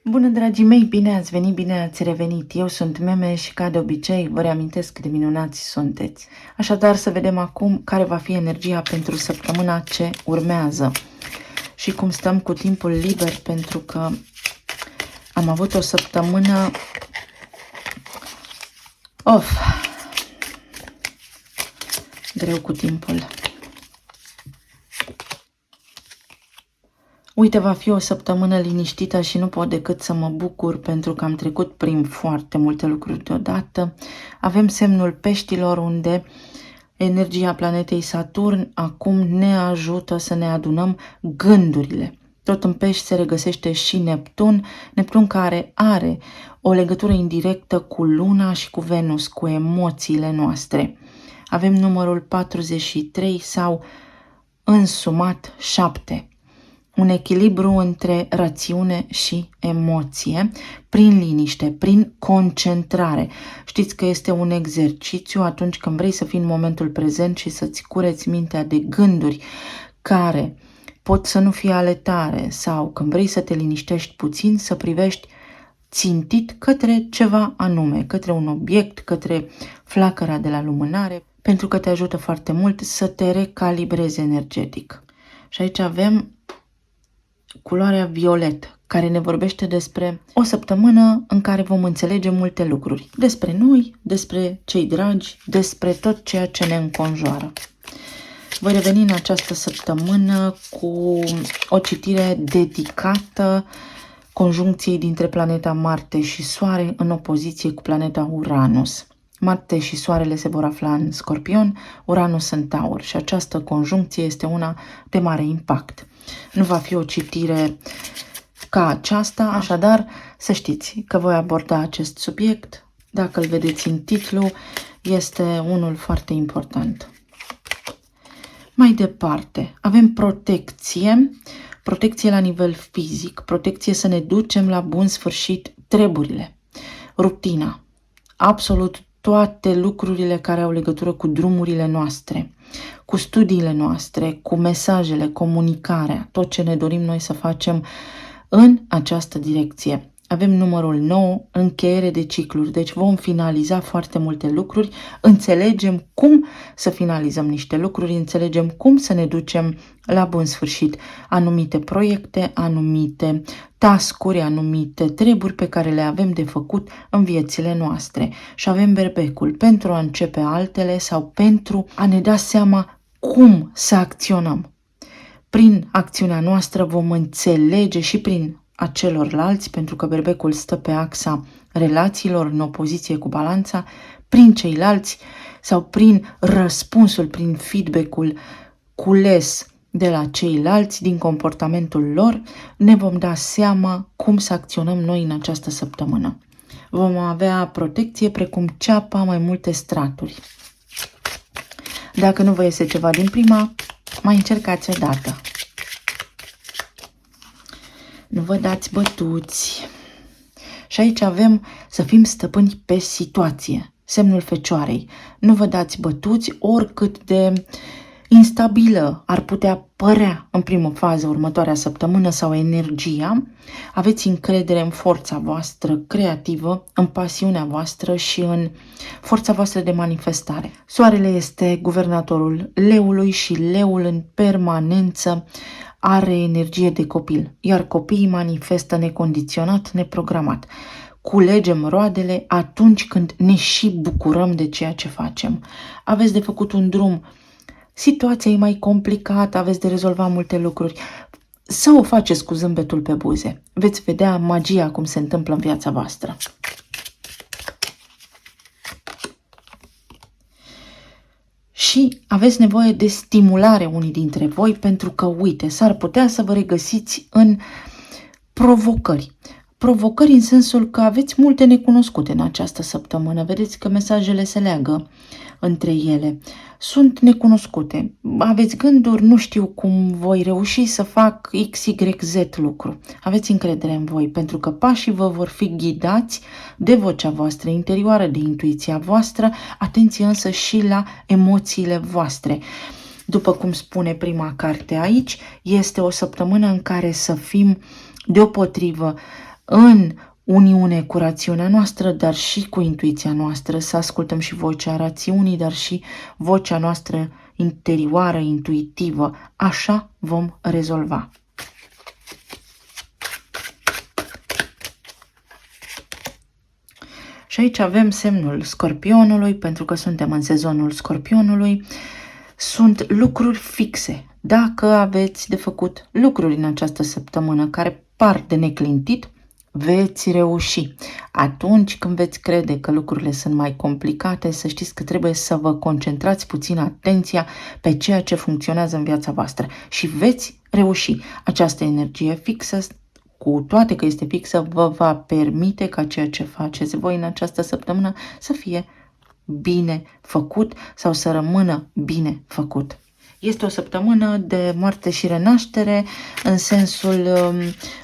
Bună, dragii mei, bine ați venit, bine ați revenit. Eu sunt Meme și, ca de obicei, vă reamintesc cât de minunați sunteți. Așadar, să vedem acum care va fi energia pentru săptămâna ce urmează și cum stăm cu timpul liber, pentru că am avut o săptămână greu cu timpul. Uite, va fi o săptămână liniștită și nu pot decât să mă bucur pentru că am trecut prin foarte multe lucruri deodată. Avem semnul peștilor, unde energia planetei Saturn acum ne ajută să ne adunăm gândurile. Tot în pești se regăsește și Neptun, care are o legătură indirectă cu Luna și cu Venus, cu emoțiile noastre. Avem numărul 43 sau însumat 7. Un echilibru între rațiune și emoție, prin liniște, prin concentrare. Știți că este un exercițiu atunci când vrei să fii în momentul prezent și să-ți cureți mintea de gânduri care pot să nu fie ale tale, sau când vrei să te liniștești puțin, să privești țintit către ceva anume, către un obiect, către flacăra de la lumânare, pentru că te ajută foarte mult să te recalibrezi energetic. Și aici avem culoarea violet, care ne vorbește despre o săptămână în care vom înțelege multe lucruri. Despre noi, despre cei dragi, despre tot ceea ce ne înconjoară. Voi reveni în această săptămână cu o citire dedicată conjuncției dintre planeta Marte și Soare în opoziție cu planeta Uranus. Marte și Soarele se vor afla în Scorpion, Uranus în Taur, și această conjuncție este una de mare impact. Nu va fi o citire ca aceasta, așadar să știți că voi aborda acest subiect. Dacă îl vedeți în titlu, este unul foarte important. Mai departe, avem protecție la nivel fizic, protecție să ne ducem la bun sfârșit treburile, rutina, absolut toate lucrurile care au legătură cu drumurile noastre, cu studiile noastre, cu mesajele, comunicarea, tot ce ne dorim noi să facem în această direcție. Avem numărul 9, încheiere de cicluri, deci vom finaliza foarte multe lucruri, înțelegem cum să finalizăm niște lucruri, înțelegem cum să ne ducem la bun sfârșit anumite proiecte, anumite task-uri, anumite treburi pe care le avem de făcut în viețile noastre. Și avem berbecul pentru a începe altele sau pentru a ne da seama cum să acționăm. Prin acțiunea noastră vom înțelege și prin a celorlalți, pentru că berbecul stă pe axa relațiilor în opoziție cu balanța, prin ceilalți sau prin răspunsul, prin feedback-ul cules de la ceilalți din comportamentul lor, ne vom da seama cum să acționăm noi în această săptămână. Vom avea protecție precum ceapa, mai multe straturi. Dacă nu vă iese ceva din prima, mai încercați o dată. Nu vă dați bătuți. Și aici avem să fim stăpâni pe situație. Semnul Fecioarei. Nu vă dați bătuți, oricât de instabilă ar putea părea în primă fază următoarea săptămână sau energia. Aveți încredere în forța voastră creativă, în pasiunea voastră și în forța voastră de manifestare. Soarele este guvernatorul leului și leul în permanență are energie de copil, iar copiii manifestă necondiționat, neprogramat. Culegem roadele atunci când ne și bucurăm de ceea ce facem. Aveți de făcut un drum, situația e mai complicată, aveți de rezolvat multe lucruri. Să o faceți cu zâmbetul pe buze. Veți vedea magia cum se întâmplă în viața voastră. Și aveți nevoie de stimulare unii dintre voi, pentru că, uite, s-ar putea să vă regăsiți în provocări. Provocări în sensul că aveți multe necunoscute în această săptămână. Vedeți că mesajele se leagă între ele. Sunt necunoscute. Aveți gânduri, nu știu cum voi reuși să fac X, Y, Z lucru. Aveți încredere în voi, pentru că pașii vă vor fi ghidați de vocea voastră interioară, de intuiția voastră. Atenție însă și la emoțiile voastre. După cum spune prima carte aici, este o săptămână în care să fim deopotrivă în uniune cu rațiunea noastră, dar și cu intuiția noastră, să ascultăm și vocea rațiunii, dar și vocea noastră interioară, intuitivă. Așa vom rezolva. Și aici avem semnul Scorpionului, pentru că suntem în sezonul Scorpionului. Sunt lucruri fixe. Dacă aveți de făcut lucruri în această săptămână care par de neclintit, veți reuși. Atunci când veți crede că lucrurile sunt mai complicate, să știți că trebuie să vă concentrați puțin atenția pe ceea ce funcționează în viața voastră și veți reuși. Această energie fixă, cu toate că este fixă, vă va permite ca ceea ce faceți voi în această săptămână să fie bine făcut sau să rămână bine făcut. Este o săptămână de moarte și renaștere în sensul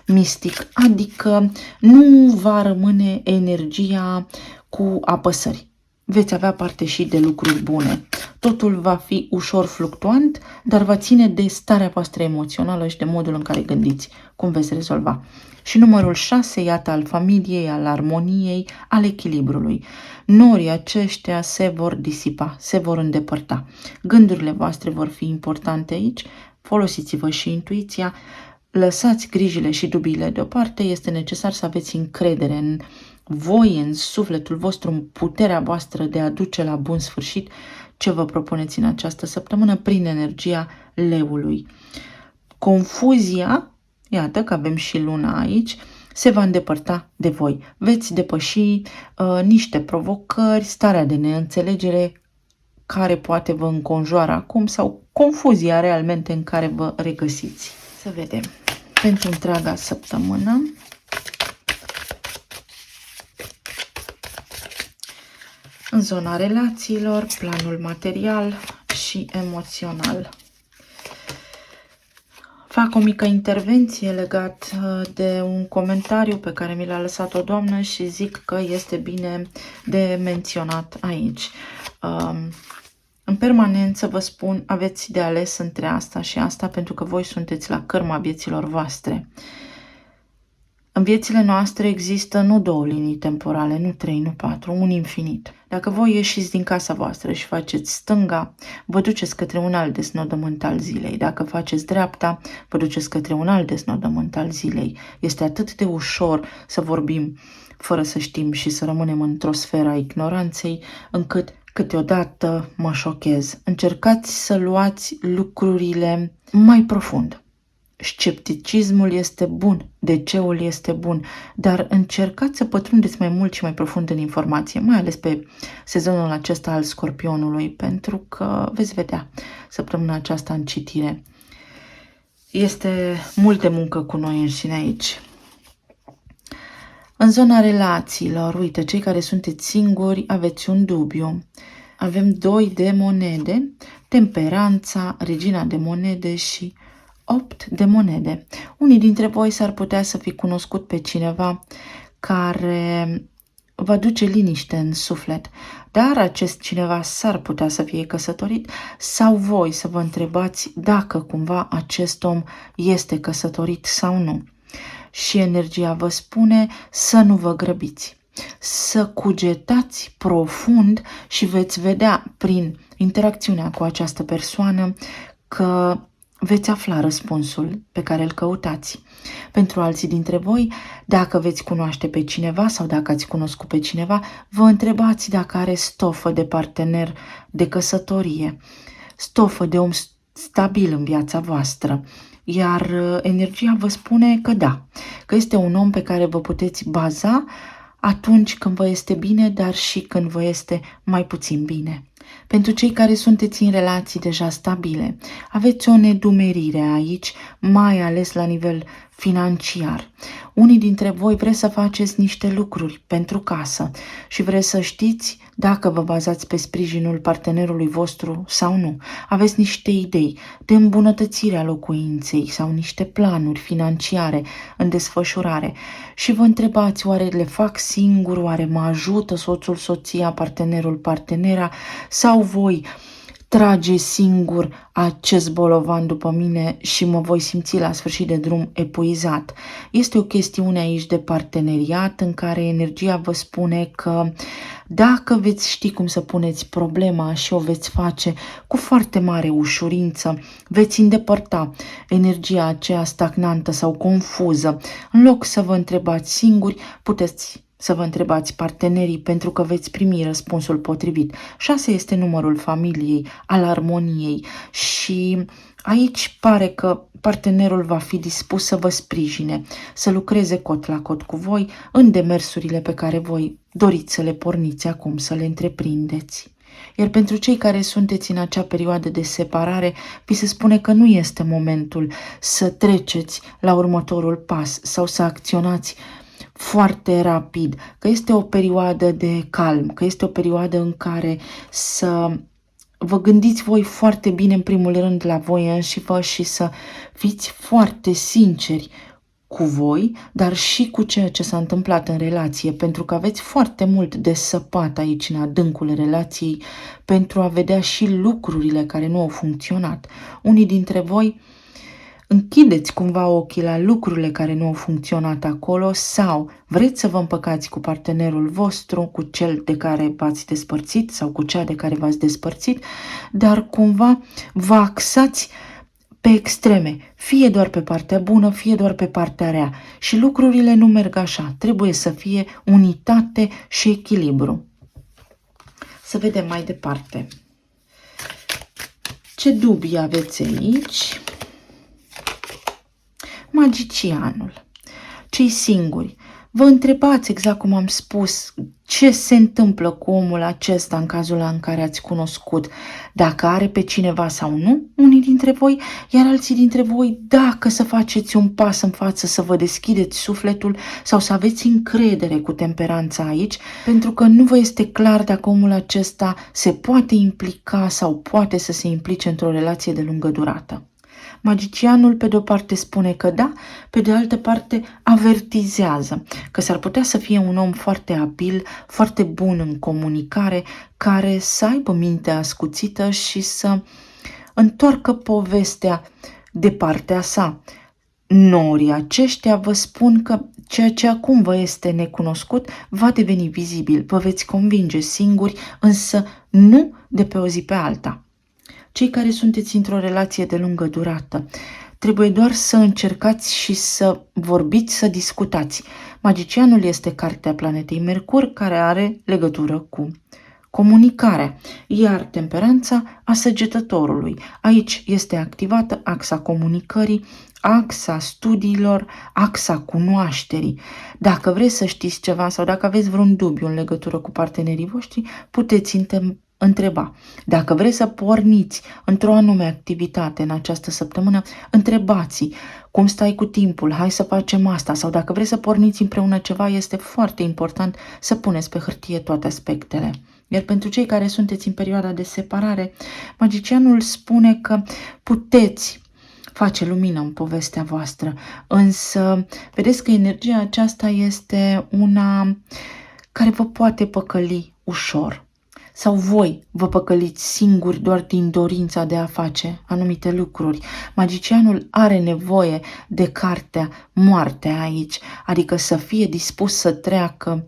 mistic, adică nu va rămâne energia cu apăsări. Veți avea parte și de lucruri bune. Totul va fi ușor fluctuant, dar va ține de starea voastră emoțională și de modul în care gândiți cum veți rezolva. Și numărul 6, iată, al familiei, al armoniei, al echilibrului. Norii aceștia se vor disipa, se vor îndepărta. Gândurile voastre vor fi importante aici, folosiți-vă și intuiția, lăsați grijile și dubiile deoparte, este necesar să aveți încredere în voi, în sufletul vostru, în puterea voastră de a duce la bun sfârșit ce vă propuneți în această săptămână prin energia leului. Confuzia, iată că avem și luna aici, se va îndepărta de voi. Veți depăși niște provocări, starea de neînțelegere care poate vă înconjoară acum sau confuzia realmente în care vă regăsiți. Să vedem. Pentru întreaga săptămână. În zona relațiilor, planul material și emoțional. Fac o mică intervenție legat de un comentariu pe care mi l-a lăsat o doamnă și zic că este bine de menționat aici. În permanență vă spun, aveți de ales între asta și asta pentru că voi sunteți la cărma vieților voastre. În viețile noastre există nu 2 linii temporale, nu 3, nu 4, un infinit. Dacă voi ieșiți din casa voastră și faceți stânga, vă duceți către un alt desnodământ al zilei. Dacă faceți dreapta, vă duceți către un alt desnodământ al zilei. Este atât de ușor să vorbim fără să știm și să rămânem într-o sferă a ignoranței, încât câteodată mă șochez. Încercați să luați lucrurile mai profund. Scepticismul este bun, DC-ul este bun, dar încercați să pătrundeți mai mult și mai profund în informație, mai ales pe sezonul acesta al Scorpionului, pentru că veți vedea săptămâna aceasta în citire. Este multă muncă cu noi înșine aici. În zona relațiilor, uite, cei care sunteți singuri aveți un dubiu. Avem 2 de monede, temperanța, regina de monede și 8 de monede. Unii dintre voi s-ar putea să fi cunoscut pe cineva care vă duce liniște în suflet, dar acest cineva s-ar putea să fie căsătorit sau voi să vă întrebați dacă cumva acest om este căsătorit sau nu. Și energia vă spune să nu vă grăbiți, să cugetați profund și veți vedea prin interacțiunea cu această persoană că veți afla răspunsul pe care îl căutați. Pentru alții dintre voi, dacă veți cunoaște pe cineva sau dacă ați cunoscut pe cineva, vă întrebați dacă are stofă de partener de căsătorie, stofă de om stabil în viața voastră. Iar energia vă spune că da, că este un om pe care vă puteți baza atunci când vă este bine, dar și când vă este mai puțin bine. Pentru cei care sunteți în relații deja stabile, aveți o nedumerire aici, mai ales la nivel financiar. Unii dintre voi vreți să faceți niște lucruri pentru casă și vreți să știți dacă vă bazați pe sprijinul partenerului vostru sau nu. Aveți niște idei de îmbunătățire a locuinței sau niște planuri financiare în desfășurare și vă întrebați, oare le fac singur, oare mă ajută soțul, soția, partenerul, partenera sau voi trage singur acest bolovan după mine și mă voi simți la sfârșit de drum epuizat. Este o chestiune aici de parteneriat în care energia vă spune că dacă veți ști cum să puneți problema și o veți face cu foarte mare ușurință, veți îndepărta energia aceea stagnantă sau confuză. În loc să vă întrebați singuri, puteți să vă întrebați partenerii pentru că veți primi răspunsul potrivit. 6 este numărul familiei, al armoniei și aici pare că partenerul va fi dispus să vă sprijine, să lucreze cot la cot cu voi în demersurile pe care voi doriți să le porniți acum, să le întreprindeți. Iar pentru cei care sunteți în acea perioadă de separare, vi se spune că nu este momentul să treceți la următorul pas sau să acționați foarte rapid, că este o perioadă de calm, că este o perioadă în care să vă gândiți voi foarte bine în primul rând la voi înșivă și să fiți foarte sinceri cu voi, dar și cu ceea ce s-a întâmplat în relație, pentru că aveți foarte mult de săpat aici în adâncul relației pentru a vedea și lucrurile care nu au funcționat. Unii dintre voi închideți cumva ochii la lucrurile care nu au funcționat acolo sau vreți să vă împăcați cu partenerul vostru, cu cel de care v-ați despărțit sau cu cea de care v-ați despărțit, dar cumva vă axați pe extreme, fie doar pe partea bună, fie doar pe partea rea. Și lucrurile nu merg așa, trebuie să fie unitate și echilibru. Să vedem mai departe. Ce dubii aveți aici? Magicianul. Cei singuri. Vă întrebați exact cum am spus ce se întâmplă cu omul acesta în cazul în care ați cunoscut, dacă are pe cineva sau nu, unii dintre voi, iar alții dintre voi, dacă să faceți un pas în față, să vă deschideți sufletul sau să aveți încredere cu temperanța aici, pentru că nu vă este clar dacă omul acesta se poate implica sau poate să se implice într-o relație de lungă durată. Magicianul pe de o parte spune că da, pe de altă parte avertizează că s-ar putea să fie un om foarte abil, foarte bun în comunicare, care să aibă mintea ascuțită și să întoarcă povestea de partea sa. Norii aceștia vă spun că ceea ce acum vă este necunoscut va deveni vizibil, vă veți convinge singuri, însă nu de pe o zi pe alta. Cei care sunteți într-o relație de lungă durată, trebuie doar să încercați și să vorbiți, să discutați. Magicianul este cartea planetei Mercur, care are legătură cu comunicarea, iar temperanța a Săgetătorului. Aici este activată axa comunicării, axa studiilor, axa cunoașterii. Dacă vreți să știți ceva sau dacă aveți vreun dubiu în legătură cu partenerii voștri, puteți întreba. Dacă vreți să porniți într-o anume activitate în această săptămână, întrebați cum stai cu timpul, hai să facem asta, sau dacă vreți să porniți împreună ceva, este foarte important să puneți pe hârtie toate aspectele. Iar pentru cei care sunteți în perioada de separare, magicianul spune că puteți face lumină în povestea voastră, însă vedeți că energia aceasta este una care vă poate păcăli ușor. Sau voi vă păcăliți singuri doar din dorința de a face anumite lucruri. Magicianul are nevoie de cartea moartea aici, adică să fie dispus să treacă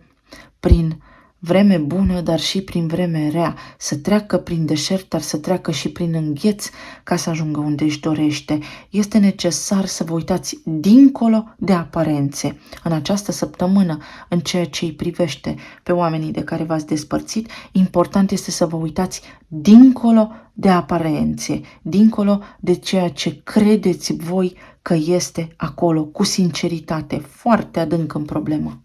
prin vreme bună, dar și prin vreme rea, să treacă prin deșert, dar să treacă și prin îngheț ca să ajungă unde își dorește. Este necesar să vă uitați dincolo de aparențe. În această săptămână, în ceea ce îi privește pe oamenii de care v-ați despărțit, important este să vă uitați dincolo de aparențe, dincolo de ceea ce credeți voi că este acolo, cu sinceritate, foarte adânc în problemă.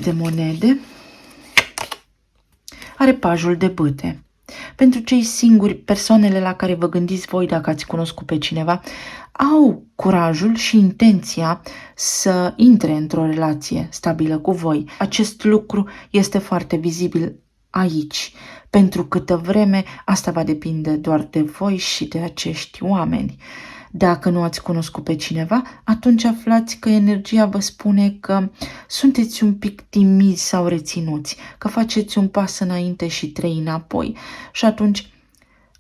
De monede, are pajul de bâte. Pentru cei singuri, persoanele la care vă gândiți voi dacă ați cunoscut pe cineva, au curajul și intenția să intre într-o relație stabilă cu voi. Acest lucru este foarte vizibil aici. Pentru câtă vreme, asta va depinde doar de voi și de acești oameni. Dacă nu ați cunoscut pe cineva, atunci aflați că energia vă spune că sunteți un pic timizi sau reținuți, că faceți un pas înainte și 3 înapoi. Și atunci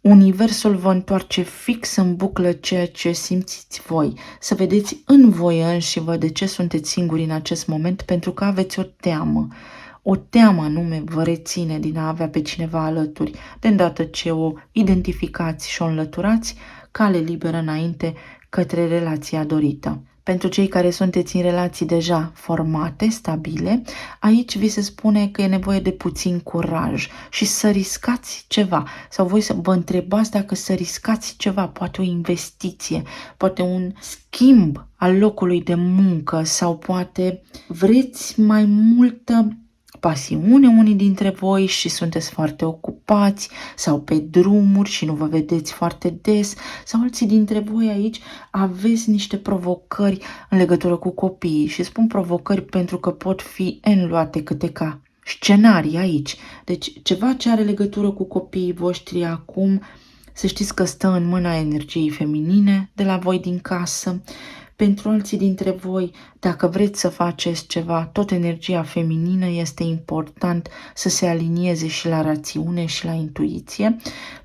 Universul vă întoarce fix în buclă ceea ce simțiți voi, să vedeți în voi înșivă de ce sunteți singuri în acest moment, pentru că aveți o teamă. O teamă anume vă reține din a avea pe cineva alături. De îndată ce o identificați și o înlăturați, cale liberă înainte către relația dorită. Pentru cei care sunteți în relații deja formate, stabile, aici vi se spune că e nevoie de puțin curaj și să riscați ceva. Sau voi să vă întrebați dacă să riscați ceva, poate o investiție, poate un schimb al locului de muncă sau poate vreți mai multă pasiune unii dintre voi și sunteți foarte ocupați sau pe drumuri și nu vă vedeți foarte des, sau alții dintre voi aici aveți niște provocări în legătură cu copiii și spun provocări pentru că pot fi înluate câte ca scenarii aici. Deci ceva ce are legătură cu copiii voștri acum, să știți că stă în mâna energiei feminine de la voi din casă. Pentru alții dintre voi, dacă vreți să faceți ceva, tot energia feminină este important să se alinieze și la rațiune și la intuiție,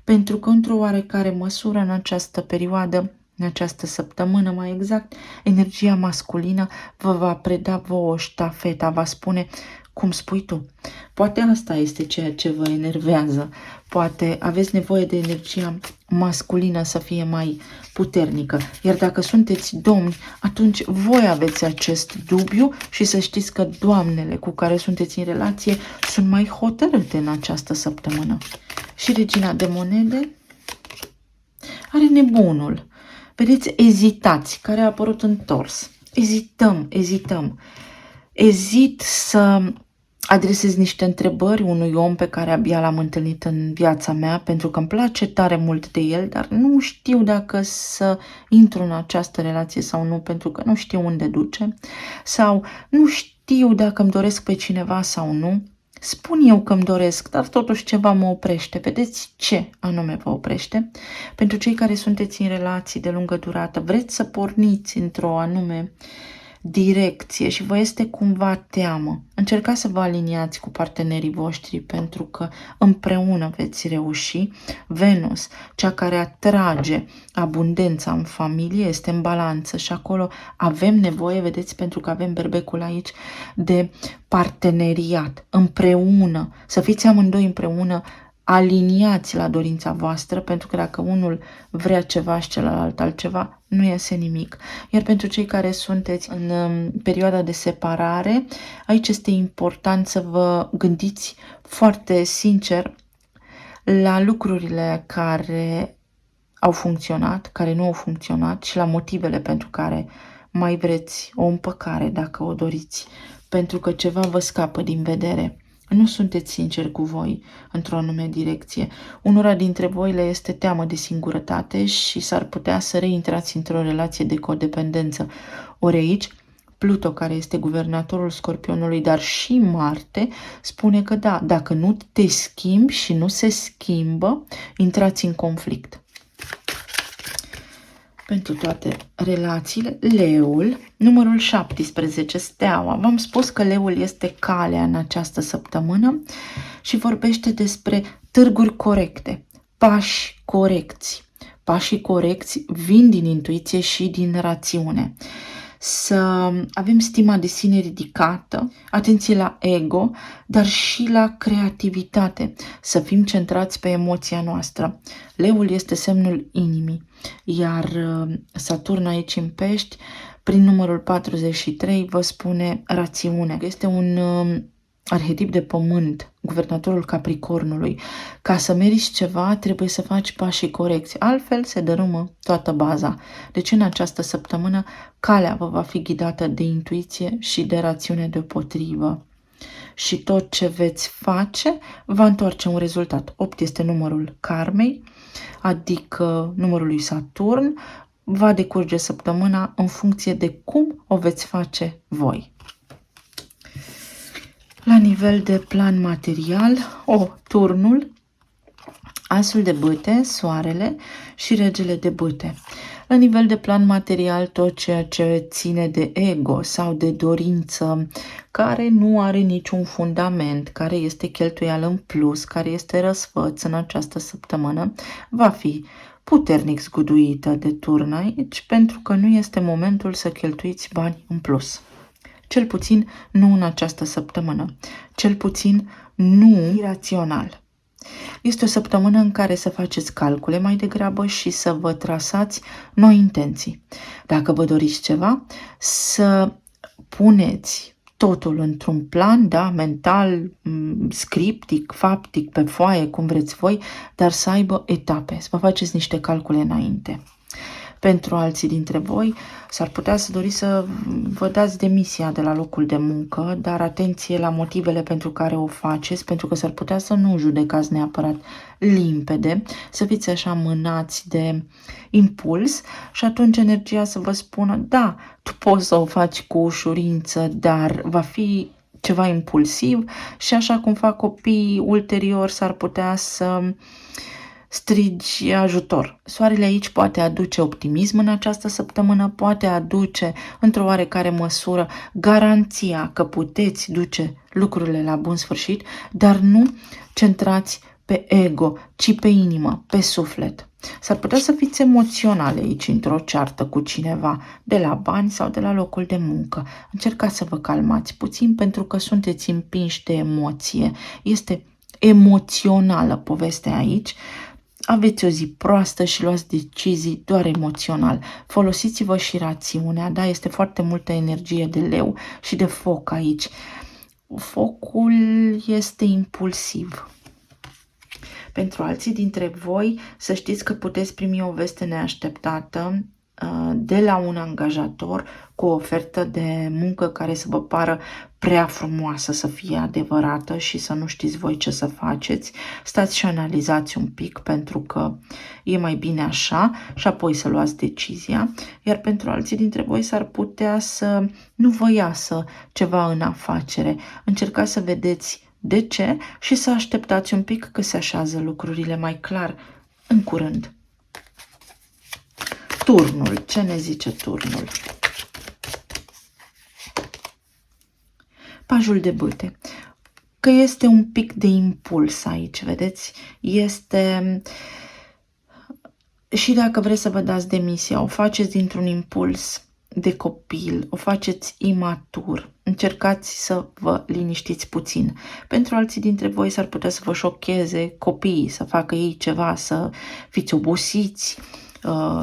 pentru că într-o oarecare măsură în această perioadă, în această săptămână mai exact, energia masculină vă va preda vouă ștafeta, va spune cum spui tu. Poate asta este ceea ce vă enervează. Poate aveți nevoie de energia masculină să fie mai puternică. Iar dacă sunteți domni, atunci voi aveți acest dubiu și să știți că doamnele cu care sunteți în relație sunt mai hotărâte în această săptămână. Și regina de monede are nebunul. Vedeți, ezitați, care a apărut întors. Ezităm. Ezit să adresez niște întrebări unui om pe care abia l-am întâlnit în viața mea, pentru că îmi place tare mult de el, dar nu știu dacă să intru în această relație sau nu, pentru că nu știu unde duce, sau nu știu dacă îmi doresc pe cineva sau nu. Spun eu că îmi doresc, dar totuși ceva mă oprește. Vedeți ce anume vă oprește? Pentru cei care sunteți în relații de lungă durată, vreți să porniți într-o anume direcție și vă este cumva teamă. Încercați să vă aliniați cu partenerii voștri, pentru că împreună veți reuși. Venus, cea care atrage abundența în familie, este în balanță și acolo avem nevoie, vedeți, pentru că avem berbecul aici, de parteneriat, împreună, să fiți amândoi împreună, aliniați la dorința voastră, pentru că dacă unul vrea ceva și celălalt altceva, nu iese nimic. Iar pentru cei care sunteți în perioada de separare, aici este important să vă gândiți foarte sincer la lucrurile care au funcționat, care nu au funcționat și la motivele pentru care mai vreți o împăcare dacă o doriți, pentru că ceva vă scapă din vedere. Nu sunteți sinceri cu voi într-o anume direcție. Unora dintre voi le este teamă de singurătate și s-ar putea să reintrați într-o relație de codependență. Ori aici, Pluto, care este guvernatorul Scorpionului, dar și Marte, spune că da, dacă nu te schimbi și nu se schimbă, intrați în conflict. Pentru toate relațiile, Leul, numărul 17, Steaua. V-am spus că Leul este calea în această săptămână și vorbește despre târguri corecte, pași corecți. Pașii corecți vin din intuiție și din rațiune. Să avem stima de sine ridicată, atenție la ego, dar și la creativitate, să fim centrați pe emoția noastră. Leul este semnul inimii, iar Saturn aici în Pești, prin numărul 43, vă spune rațiune. Este un arhetip de pământ, guvernatorul Capricornului. Ca să meriți ceva, trebuie să faci pașii corecți, altfel se dărâmă toată baza. Deci în această săptămână, calea vă va fi ghidată de intuiție și de rațiune deopotrivă. Și tot ce veți face va întoarce un rezultat. 8 este numărul karmei, adică numărul lui Saturn. Va decurge săptămâna în funcție de cum o veți face voi. La nivel de plan material, turnul, Asul de bâte, Soarele și Regele de bâte. La nivel de plan material, tot ceea ce ține de ego sau de dorință, care nu are niciun fundament, care este cheltuială în plus, care este răsfăț în această săptămână, va fi puternic zguduită de turn aici, pentru că nu este momentul să cheltuiți bani în plus. Cel puțin nu în această săptămână, cel puțin nu irațional. Este o săptămână în care să faceți calcule mai degrabă și să vă trasați noi intenții. Dacă vă doriți ceva, să puneți totul într-un plan, da, mental, scriptic, faptic, pe foaie, cum vreți voi, dar să aibă etape, să vă faceți niște calcule înainte. Pentru alții dintre voi s-ar putea să doriți să vă dați demisia de la locul de muncă, dar atenție la motivele pentru care o faceți, pentru că s-ar putea să nu judecați neapărat limpede, să fiți așa mânați de impuls și atunci energia să vă spună, da, tu poți să o faci cu ușurință, dar va fi ceva impulsiv și așa cum fac copiii, ulterior s-ar putea să strigi ajutor. Soarele aici poate aduce optimism în această săptămână, poate aduce într-o oarecare măsură garanția că puteți duce lucrurile la bun sfârșit, dar nu centrați pe ego, ci pe inimă, pe suflet. S-ar putea să fiți emoționale aici într-o ceartă cu cineva, de la bani sau de la locul de muncă. Încercați să vă calmați puțin pentru că sunteți împinși de emoție. Este emoțională povestea aici. Aveți o zi proastă și luați decizii doar emoțional. Folosiți-vă și rațiunea, da? Este foarte multă energie de leu și de foc aici. Focul este impulsiv. Pentru alții dintre voi, să știți că puteți primi o veste neașteptată de la un angajator cu o ofertă de muncă care să vă pară prea frumoasă să fie adevărată și să nu știți voi ce să faceți. Stați și analizați un pic pentru că e mai bine așa și apoi să luați decizia. Iar pentru alții dintre voi s-ar putea să nu vă iasă ceva în afacere. Încercați să vedeți de ce și să așteptați un pic că se așează lucrurile mai clar în curând. Turnul. Ce ne zice turnul? Pajul de bâte. Că este un pic de impuls aici, vedeți? Este... Și dacă vreți să vă dați demisia, o faceți dintr-un impuls de copil, o faceți imatur. Încercați să vă liniștiți puțin. Pentru alții dintre voi s-ar putea să vă șocheze copiii, să facă ei ceva, să fiți obosiți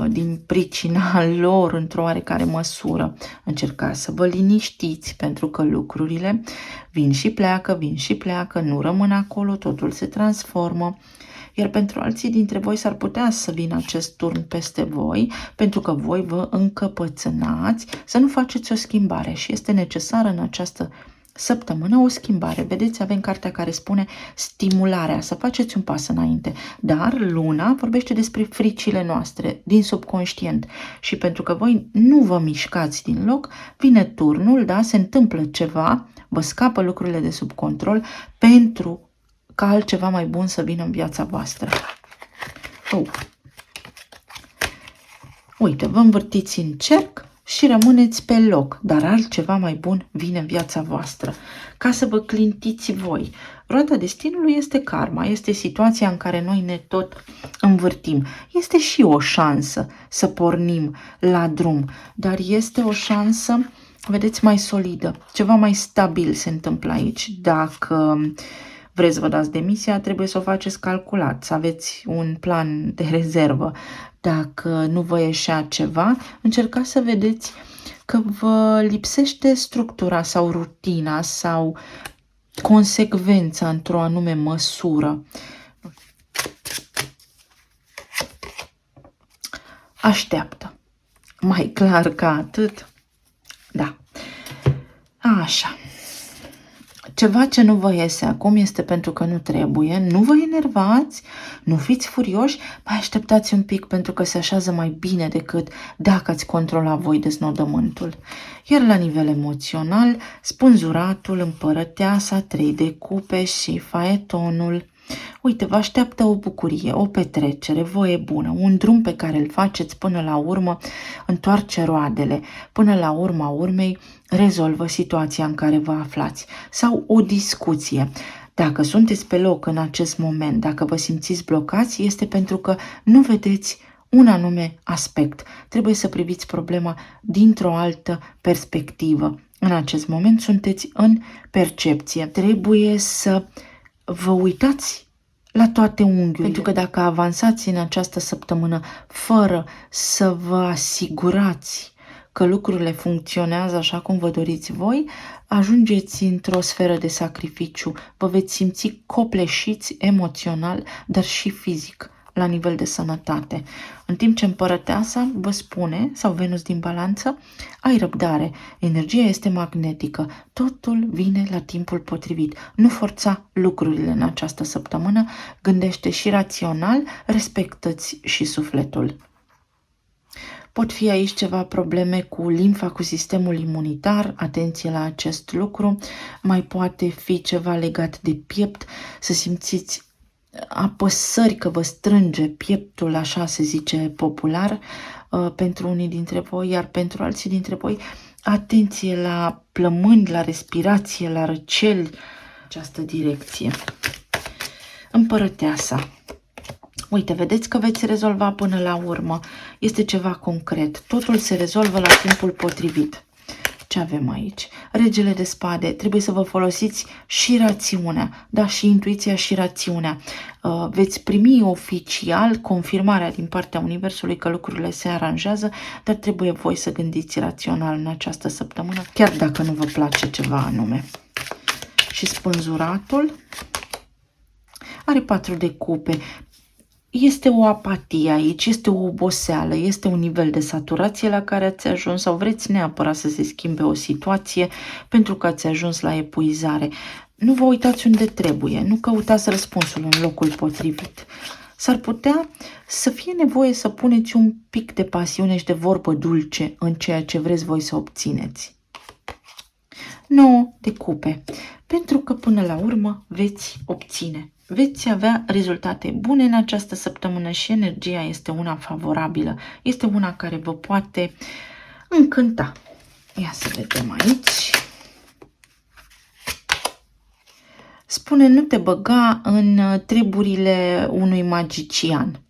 din pricina lor într-o oarecare măsură. Încercați să vă liniștiți pentru că lucrurile vin și pleacă, nu rămân acolo, totul se transformă. Iar pentru alții dintre voi s-ar putea să vină acest turn peste voi, pentru că voi vă încăpățânați să nu faceți o schimbare și este necesară în această săptămână o schimbare. Vedeți, avem cartea care spune stimularea, să faceți un pas înainte. Dar luna vorbește despre fricile noastre din subconștient și pentru că voi nu vă mișcați din loc, vine turnul, da, se întâmplă ceva, vă scapă lucrurile de sub control pentru ca altceva mai bun să vină în viața voastră. Uite, vă învârtiți în cerc și rămâneți pe loc, dar altceva mai bun vine în viața voastră, ca să vă clintiți voi. Roata destinului este karma, este situația în care noi ne tot învârtim. Este și o șansă să pornim la drum, dar este o șansă, vedeți, mai solidă, ceva mai stabil se întâmplă aici. Dacă vreți să vă dați demisia, trebuie să o faceți calculat, să aveți un plan de rezervă. Dacă nu vă ieșea ceva, încercați să vedeți că vă lipsește structura sau rutina sau consecvența într-o anume măsură. Așteaptă. Mai clar ca atât? Da. Așa. Ceva ce nu vă iese acum este pentru că nu trebuie, nu vă enervați, nu fiți furioși, mai așteptați un pic pentru că se așează mai bine decât dacă ați controla voi deznodământul. Iar la nivel emoțional, spânzuratul, împărăteasa, 3 de cupe și faetonul. Uite, vă așteaptă o bucurie, o petrecere, voie bună, un drum pe care îl faceți până la urmă, întoarce roadele, până la urma urmei rezolvă situația în care vă aflați sau o discuție. Dacă sunteți pe loc în acest moment, dacă vă simțiți blocați, este pentru că nu vedeți un anume aspect. Trebuie să priviți problema dintr-o altă perspectivă. În acest moment sunteți în percepție. Trebuie să vă uitați la toate unghiurile. Pentru că dacă avansați în această săptămână fără să vă asigurați că lucrurile funcționează așa cum vă doriți voi, ajungeți într-o sferă de sacrificiu, vă veți simți copleșiți emoțional, dar și fizic, la nivel de sănătate. În timp ce împărăteasa vă spune, sau Venus din balanță, ai răbdare, energia este magnetică, totul vine la timpul potrivit. Nu forța lucrurile în această săptămână, gândește și rațional, respectă-ți și sufletul. Pot fi aici ceva probleme cu limfa, cu sistemul imunitar, atenție la acest lucru, mai poate fi ceva legat de piept, să simțiți apăsări că vă strânge pieptul, așa se zice popular, pentru unii dintre voi, iar pentru alții dintre voi, atenție la plămâni, la respirație, la răceli, această direcție. Împărăteasa. Uite, vedeți că veți rezolva până la urmă. Este ceva concret. Totul se rezolvă la timpul potrivit. Ce avem aici? Regele de spade. Trebuie să vă folosiți și rațiunea, da, și intuiția și rațiunea. Veți primi oficial confirmarea din partea Universului că lucrurile se aranjează, dar trebuie voi să gândiți rațional în această săptămână, chiar dacă nu vă place ceva anume. Și spânzuratul are 4 de cupe. Este o apatie aici, este o oboseală, este un nivel de saturație la care ați ajuns sau vreți neapărat să se schimbe o situație pentru că ați ajuns la epuizare. Nu vă uitați unde trebuie, nu căutați răspunsul în locul potrivit. S-ar putea să fie nevoie să puneți un pic de pasiune și de vorbă dulce în ceea ce vreți voi să obțineți. 9 de cupe, pentru că până la urmă veți obține. Veți avea rezultate bune în această săptămână și energia este una favorabilă. Este una care vă poate încânta. Ia să vedem aici. Spune, nu te băga în treburile unui magician,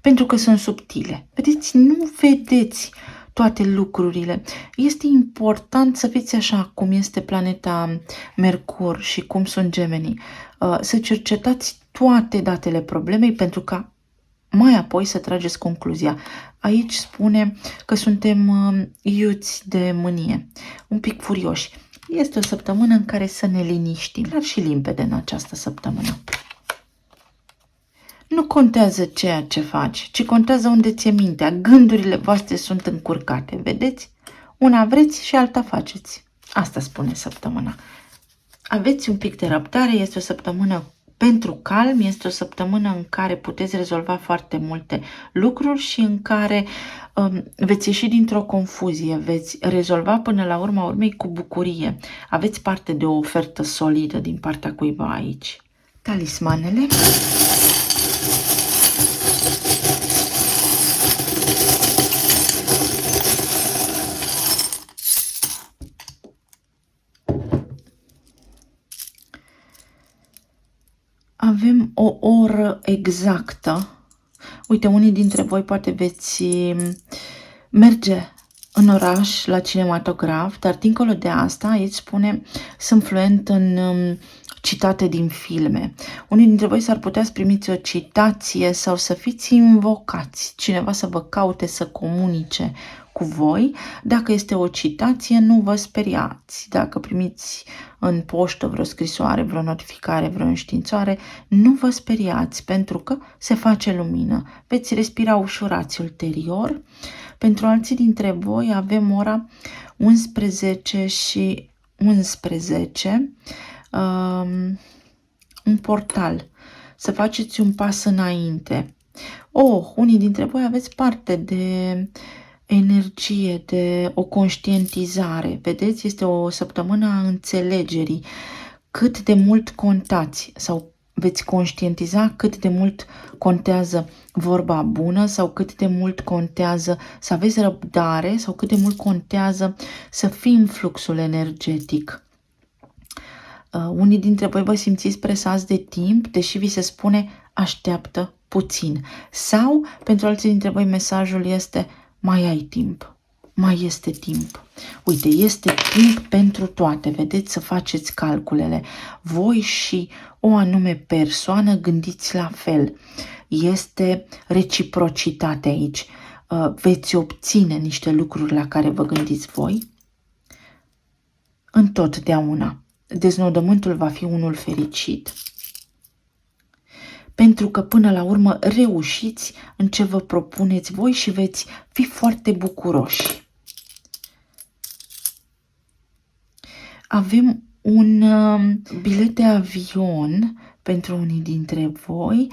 pentru că sunt subtile. Vedeți, nu vedeți toate lucrurile. Este important să fiți așa cum este planeta Mercur și cum sunt Gemenii. Să cercetați toate datele problemei pentru ca mai apoi să trageți concluzia. Aici spune că suntem iuți de mânie, un pic furioși. Este o săptămână în care să ne liniștim, dar și limpede în această săptămână. Nu contează ceea ce faci, ci contează unde ți-e mintea. Gândurile voastre sunt încurcate, vedeți? Una vreți și alta faceți. Asta spune săptămâna. Aveți un pic de răbdare, este o săptămână pentru calm, este o săptămână în care puteți rezolva foarte multe lucruri și în care veți ieși dintr-o confuzie, veți rezolva până la urma urmei cu bucurie. Aveți parte de o ofertă solidă din partea cuiva aici. Talismanele. Avem o oră exactă. Uite, unii dintre voi poate veți merge în oraș la cinematograf, dar dincolo de asta, aici spune, sunt fluent în citate din filme. Unii dintre voi s-ar putea să primiți o citație sau să fiți invocați, cineva să vă caute să comunice cu voi. Dacă este o citație, nu vă speriați. Dacă primiți în poștă vreo scrisoare, vreo notificare, vreo înștiințare, nu vă speriați pentru că se face lumină. Veți respira ușurați ulterior. Pentru alții dintre voi avem ora 11 și 11, un portal, să faceți un pas înainte. Unii dintre voi aveți parte de energie, de o conștientizare. Vedeți, este o săptămână a înțelegerii. Cât de mult contați sau veți conștientiza cât de mult contează vorba bună sau cât de mult contează să aveți răbdare sau cât de mult contează să fii în fluxul energetic. Unii dintre voi vă simțiți presați de timp, deși vi se spune așteaptă puțin. Sau, pentru alții dintre voi, mesajul este mai ai timp, mai este timp. Uite, este timp pentru toate, vedeți, să faceți calculele. Voi și o anume persoană gândiți la fel. Este reciprocitate aici. Veți obține niște lucruri la care vă gândiți voi întotdeauna. Deznodământul va fi unul fericit. Pentru că până la urmă reușiți în ce vă propuneți voi și veți fi foarte bucuroși. Avem un bilet de avion pentru unii dintre voi.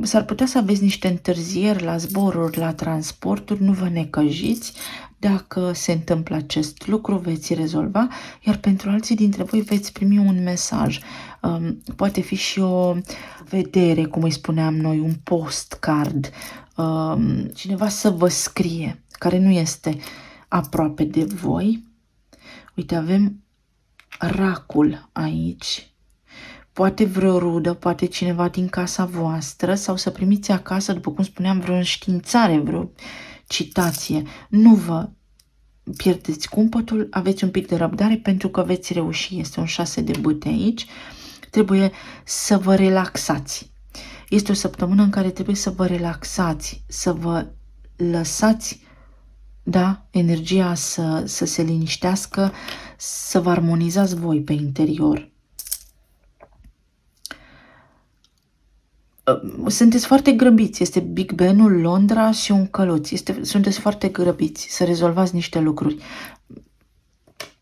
S-ar putea să aveți niște întârzieri la zboruri, la transporturi, nu vă necăjiți. Dacă se întâmplă acest lucru, veți rezolva, iar pentru alții dintre voi veți primi un mesaj. Poate fi și o vedere, cum îi spuneam noi, un postcard, cineva să vă scrie, care nu este aproape de voi. Uite, avem racul aici. Poate vreo rudă, poate cineva din casa voastră sau să primiți acasă, după cum spuneam, vreo înștiințare, vreo citație. Nu vă pierdeți cumpătul, aveți un pic de răbdare pentru că veți reuși. Este un 6 de bâte aici. Trebuie să vă relaxați. Este o săptămână în care trebuie să vă relaxați, să vă lăsați, da, energia să se liniștească, să vă armonizați voi pe interior. Sunteți foarte grăbiți, este Big Ben-ul, Londra și un căluț. Sunteți foarte grăbiți să rezolvați niște lucruri.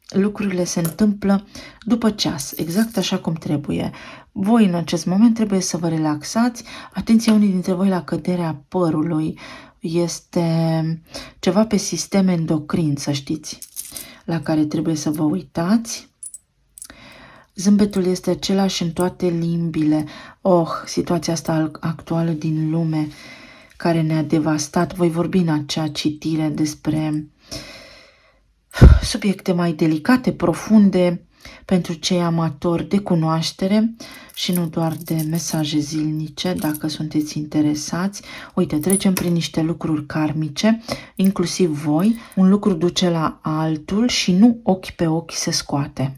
Lucrurile se întâmplă după ceas, exact așa cum trebuie. Voi în acest moment trebuie să vă relaxați. Atenție, unii dintre voi la căderea părului. Este ceva pe sistem endocrin, să știți, la care trebuie să vă uitați. Zâmbetul este același în toate limbile. Situația asta actuală din lume care ne-a devastat. Voi vorbi în acea citire despre subiecte mai delicate, profunde, pentru cei amatori de cunoaștere și nu doar de mesaje zilnice, dacă sunteți interesați. Uite, trecem prin niște lucruri karmice, inclusiv voi. Un lucru duce la altul și nu ochi pe ochi se scoate.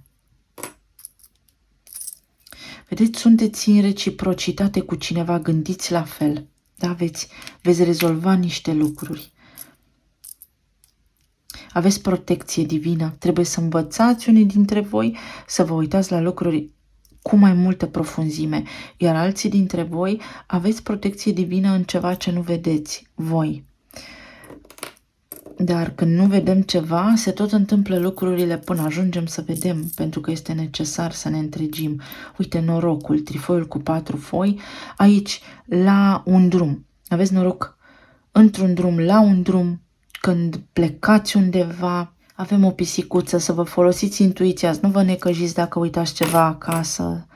Vedeți, sunteți în reciprocitate cu cineva, gândiți la fel. Da, veți rezolva niște lucruri. Aveți protecție divină. Trebuie să învățați unii dintre voi să vă uitați la lucruri cu mai multă profunzime. Iar alții dintre voi aveți protecție divină în ceva ce nu vedeți voi. Dar când nu vedem ceva, se tot întâmplă lucrurile până ajungem să vedem, pentru că este necesar să ne întregim. Uite, norocul, trifoiul cu 4 foi, aici, la un drum. Aveți noroc într-un drum, la un drum, când plecați undeva. Avem o pisicuță, să vă folosiți intuiția, să nu vă necăjiți dacă uitați ceva acasă,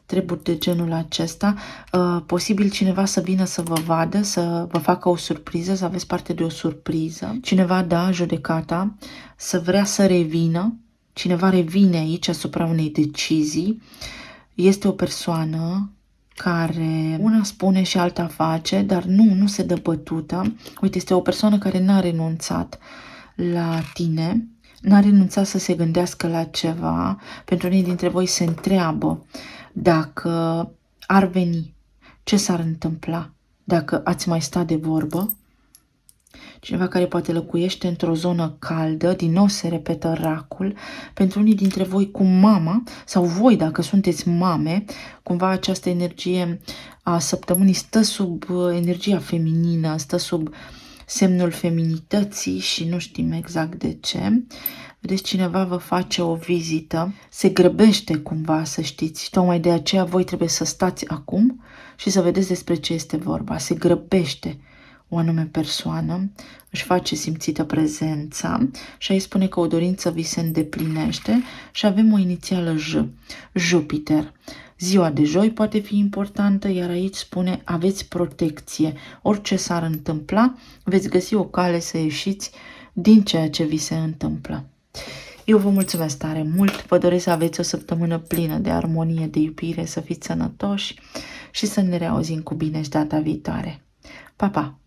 treburi de genul acesta. Posibil cineva să vină să vă vadă, să vă facă o surpriză, să aveți parte de o surpriză. Cineva, da, judecata, să vrea să revină. Cineva revine aici asupra unei decizii. Este o persoană care una spune și alta face, dar nu se dă bătută. Uite, este o persoană care n-a renunțat la tine, n-a renunțat să se gândească la ceva. Pentru unii dintre voi se întreabă dacă ar veni, ce s-ar întâmpla dacă ați mai sta de vorbă. Cineva care poate locuiește într-o zonă caldă, din nou se repetă racul, pentru unii dintre voi cu mama, sau voi dacă sunteți mame, cumva această energie a săptămânii stă sub energia feminină, stă sub semnul feminității și nu știm exact de ce. Vedeți, cineva vă face o vizită, se grăbește cumva, să știți, tocmai de aceea voi trebuie să stați acum și să vedeți despre ce este vorba. Se grăbește o anume persoană, își face simțită prezența și aici spune că o dorință vi se îndeplinește și avem o inițială J, Jupiter. Ziua de joi poate fi importantă, iar aici spune aveți protecție. Orice s-ar întâmpla, veți găsi o cale să ieșiți din ceea ce vi se întâmplă. Eu vă mulțumesc tare mult, vă doresc să aveți o săptămână plină de armonie, de iubire, să fiți sănătoși și să ne reauzim cu bine și data viitoare. Pa, pa!